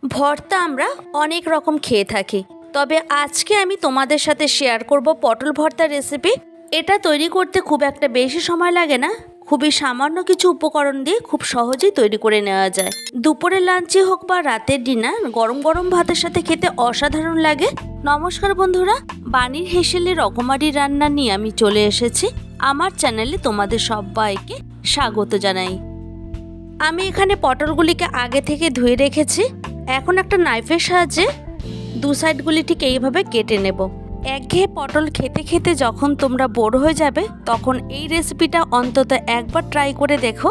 ভর্তা আমরা অনেক রকম খেয়ে থাকি, তবে আজকে আমি তোমাদের সাথে শেয়ার করব পটল ভর্তা রেসিপি। এটা তৈরি করতে খুব একটা বেশি সময় লাগে না, খুবই সামান্য কিছু উপকরণ দিয়ে খুব সহজেই তৈরি করে নেওয়া যায়। দুপুরের লাঞ্চে হোক বা রাতের ডিনার, গরম গরম ভাতের সাথে খেতে অসাধারণ লাগে। নমস্কার বন্ধুরা, বাণীর হেসেলের রকমারি রান্না নিয়ে আমি চলে এসেছি। আমার চ্যানেলে তোমাদের সবাইকে স্বাগত জানাই। আমি এখানে পটলগুলিকে আগে থেকে ধুয়ে রেখেছি। এখন একটা নাইফের সাহায্যে দু সাইডগুলি ঠিক এইভাবে কেটে নেব। একঘেয়ে পটল খেতে খেতে যখন তোমরা বোর হয়ে যাবে, তখন এই রেসিপিটা অন্তত একবার ট্রাই করে দেখো।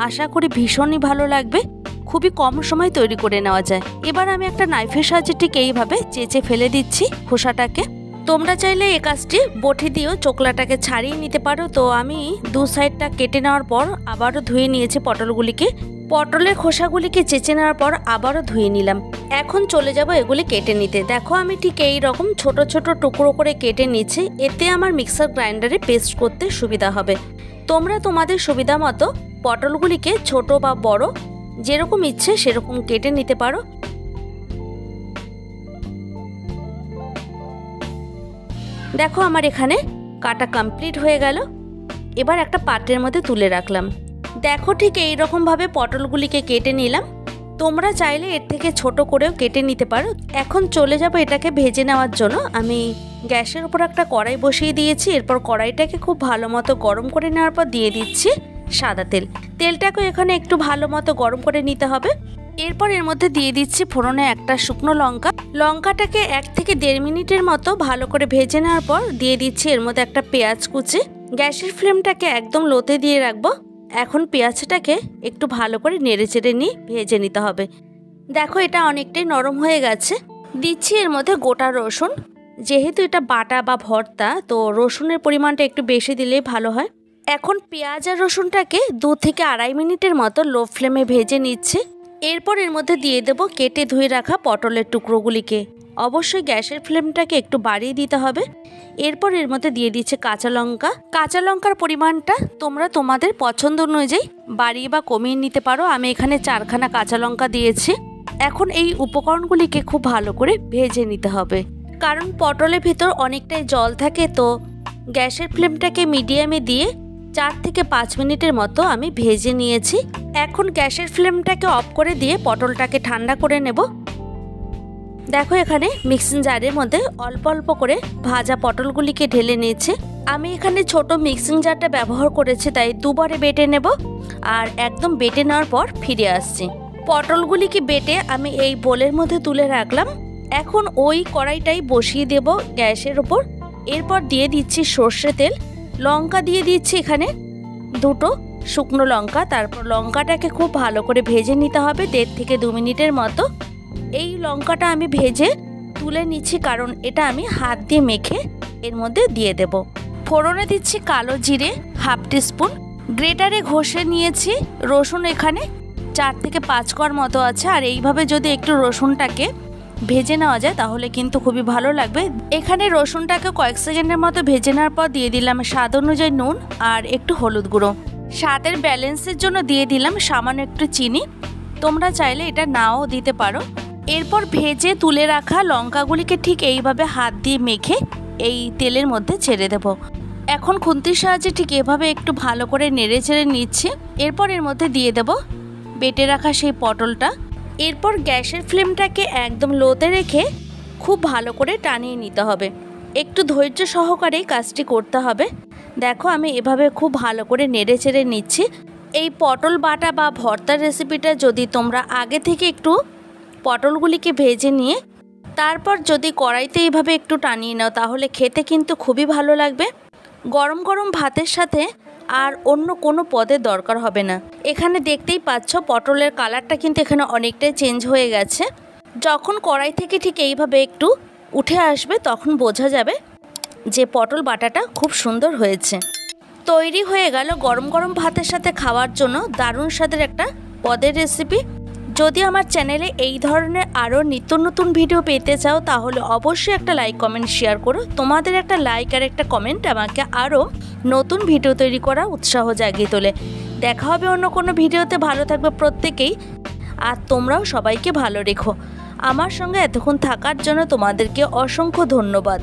আশা করি ভীষণই ভালো লাগবে। খুবই কম সময় তৈরি করে নেওয়া যায়। এবার আমি একটা নাইফের সাহায্যে ঠিক এইভাবে চেঁচে ফেলে দিচ্ছি খোসাটাকে। তোমরা চাইলে এই কাজটি বটি দিয়েও চোকলাটাকে ছাড়িয়ে নিতে পারো। তো আমি দু সাইডটা কেটে নেওয়ার পর আবারও ধুয়ে নিয়েছি পটলগুলিকে। পটলের খোসাগুলিকে চেঁচে নেওয়ার পর আবারও ধুয়ে নিলাম। এখন চলে যাব এগুলি কেটে নিতে। দেখো আমি ঠিক এই রকম ছোট ছোট টুকরো করে কেটে নিচ্ছি। এতে আমার মিক্সার গ্রাইন্ডারে পেস্ট করতে সুবিধা হবে। তোমরা তোমাদের সুবিধা মতো পটলগুলিকে ছোট বা বড় যেরকম ইচ্ছে সেরকম কেটে নিতে পারো। দেখো আমার এখানে কাটা কমপ্লিট হয়ে গেল। এবার একটা পাত্রের মধ্যে তুলে রাখলাম। দেখো ঠিক এই রকমভাবে পটলগুলিকে কেটে নিলাম। তোমরা চাইলে এর থেকে ছোট করেও কেটে নিতে পারো। এখন চলে যাব এটাকে ভেজে নেওয়ার জন্য। আমি গ্যাসের উপর একটা কড়াই বসিয়ে দিয়েছি। এরপর কড়াইটাকে খুব ভালো মতো গরম করে নেওয়ার পর দিয়ে দিচ্ছি সাদা তেল। তেলটাকে এখানে একটু ভালো মতো গরম করে নিতে হবে। এরপর এর মধ্যে দিয়ে দিচ্ছি ফোড়নে একটা শুকনো লঙ্কা। লঙ্কাটাকে 1 থেকে 1.5 মিনিটের মতো ভালো করে ভেজে নেওয়ার পর দিয়ে দিচ্ছি এর মধ্যে একটা পেঁয়াজ কুচি। গ্যাসের ফ্লেমটাকে একদম লোতে দিয়ে রাখবো। এখন পেঁয়াজটাকে একটু ভালো করে নেড়ে চেড়ে নিয়ে ভেজে নিতে হবে। দেখো এটা অনেকটাই নরম হয়ে গেছে। দিচ্ছি এর মধ্যে গোটা রসুন। যেহেতু এটা বাটা বা ভর্তা, তো রসুনের পরিমাণটা একটু বেশি দিলেই ভালো হয়। এখন পেঁয়াজ আর রসুনটাকে 2 থেকে 2.5 মিনিটের মতো লো ফ্লেমে ভেজে নিচ্ছি। এরপর এর মধ্যে দিয়ে দেবো কেটে ধুয়ে রাখা পটলের টুকরোগুলিকে। অবশ্যই গ্যাসের ফ্লেমটাকে একটু বাড়িয়ে দিতে হবে। এরপর এর মধ্যে দিয়ে দিচ্ছে কাঁচা লঙ্কা। কাঁচা লঙ্কার পরিমাণটা তোমরা তোমাদের পছন্দ অনুযায়ী বাড়িয়ে বা কমিয়ে নিতে পারো। আমি এখানে 4খানা কাঁচা লঙ্কা দিয়েছি। এখন এই উপকরণগুলিকে খুব ভালো করে ভেজে নিতে হবে, কারণ পটলের ভিতর অনেকটাই জল থাকে। তো গ্যাসের ফ্লেমটাকে মিডিয়ামে দিয়ে 4 থেকে 5 মিনিটের মতো আমি ভেজে নিয়েছি। এখন গ্যাসের ফ্লেমটাকে অফ করে দিয়ে পটলটাকে ঠান্ডা করে নেব। দেখো এখানে মিক্সিং জারের মধ্যে অল্প অল্প করে ভাজা পটলগুলিকে ঢেলে নিয়েছে। আমি এখানে ছোট মিক্সিং জারটা ব্যবহার করেছি, তাই দুবারে বেটে নেব। আর একদম বেটে নেওয়ার পর ফিরে আসছি। পটলগুলিকে বেটে আমি এই বোলের মধ্যে তুলে রাখলাম। এখন ওই কড়াইটাই বসিয়ে দেব গ্যাসের ওপর। এরপর দিয়ে দিচ্ছি সর্ষে তেল। লঙ্কা দিয়ে দিচ্ছি এখানে 2টো শুকনো লঙ্কা। তারপর লঙ্কাটাকে খুব ভালো করে ভেজে নিতে হবে 1.5 থেকে 2 মিনিটের মতো। এই লঙ্কাটা আমি ভেজে তুলে নিচ্ছি, কারণ এটা আমি হাত দিয়ে মেখে এর মধ্যে দিয়ে দেব। ফোড়নে দিচ্ছি কালো জিরে 1/2 টিস্পুন। গ্রেটারে ঘষে নিয়েছি রসুন, এখানে 4 থেকে 5 কোয়ার মতো আছে। আর এইভাবে যদি একটু রসুনটাকে ভেজে নেওয়া যায় তাহলে কিন্তু খুবই ভালো লাগবে। এখানে রসুনটাকে কয়েক সেকেন্ডের মতো ভেজে নেওয়ার পর দিয়ে দিলাম স্বাদ অনুযায়ী নুন আর একটু হলুদ গুঁড়ো। স্বাদের ব্যালেন্সের জন্য দিয়ে দিলাম সামান্য একটু চিনি। তোমরা চাইলে এটা নাও দিতে পারো। এরপর ভেজে তুলে রাখা লঙ্কাগুলিকে ঠিক এইভাবে হাত দিয়ে মেখে এই তেলের মধ্যে ছেড়ে দেব। এখন খুন্তির সাহায্যে ঠিক এভাবে একটু ভালো করে নেড়ে চেড়ে নিচ্ছি। এরপর এর মধ্যে দিয়ে দেব বেটে রাখা সেই পটলটা। এরপর গ্যাসের ফ্লেমটাকে একদম লোতে রেখে খুব ভালো করে টানিয়ে নিতে হবে। একটু ধৈর্য সহকারেই কাজটি করতে হবে। দেখো আমি এভাবে খুব ভালো করে নেড়ে চেড়ে নিচ্ছি। এই পটল বাটা বা ভর্তার রেসিপিটা যদি তোমরা আগে থেকে একটু পটলগুলিকে ভেজে নিয়ে তারপর যদি কড়াইতে এইভাবে একটু টানিয়ে নাও, তাহলে খেতে কিন্তু খুবই ভালো লাগবে। গরম গরম ভাতের সাথে আর অন্য কোনো পদের দরকার হবে না। এখানে দেখতেই পাচ্ছ পটলের কালারটা কিন্তু এখানে অনেকটাই চেঞ্জ হয়ে গেছে। যখন কড়াই থেকে ঠিক এইভাবে একটু উঠে আসবে তখন বোঝা যাবে যে পটল বাটাটা খুব সুন্দর হয়েছে। তৈরি হয়ে গেল গরম গরম ভাতের সাথে খাওয়ার জন্য দারুণ স্বাদের একটা পদের রেসিপি। যদি আমার চ্যানেলে এই ধরনের আরও নিত্য নতুন ভিডিও পেতে চাও তাহলে অবশ্যই একটা লাইক কমেন্ট শেয়ার করো। তোমাদের একটা লাইক আর একটা কমেন্ট আমাকে আরও নতুন ভিডিও তৈরি করা উৎসাহ জাগিয়ে তোলে। দেখা হবে অন্য কোনো ভিডিওতে। ভালো থাকবে প্রত্যেকেই। আর তোমরাও সবাইকে ভালো রেখো। আমার সঙ্গে এতক্ষণ থাকার জন্য তোমাদেরকে অসংখ্য ধন্যবাদ।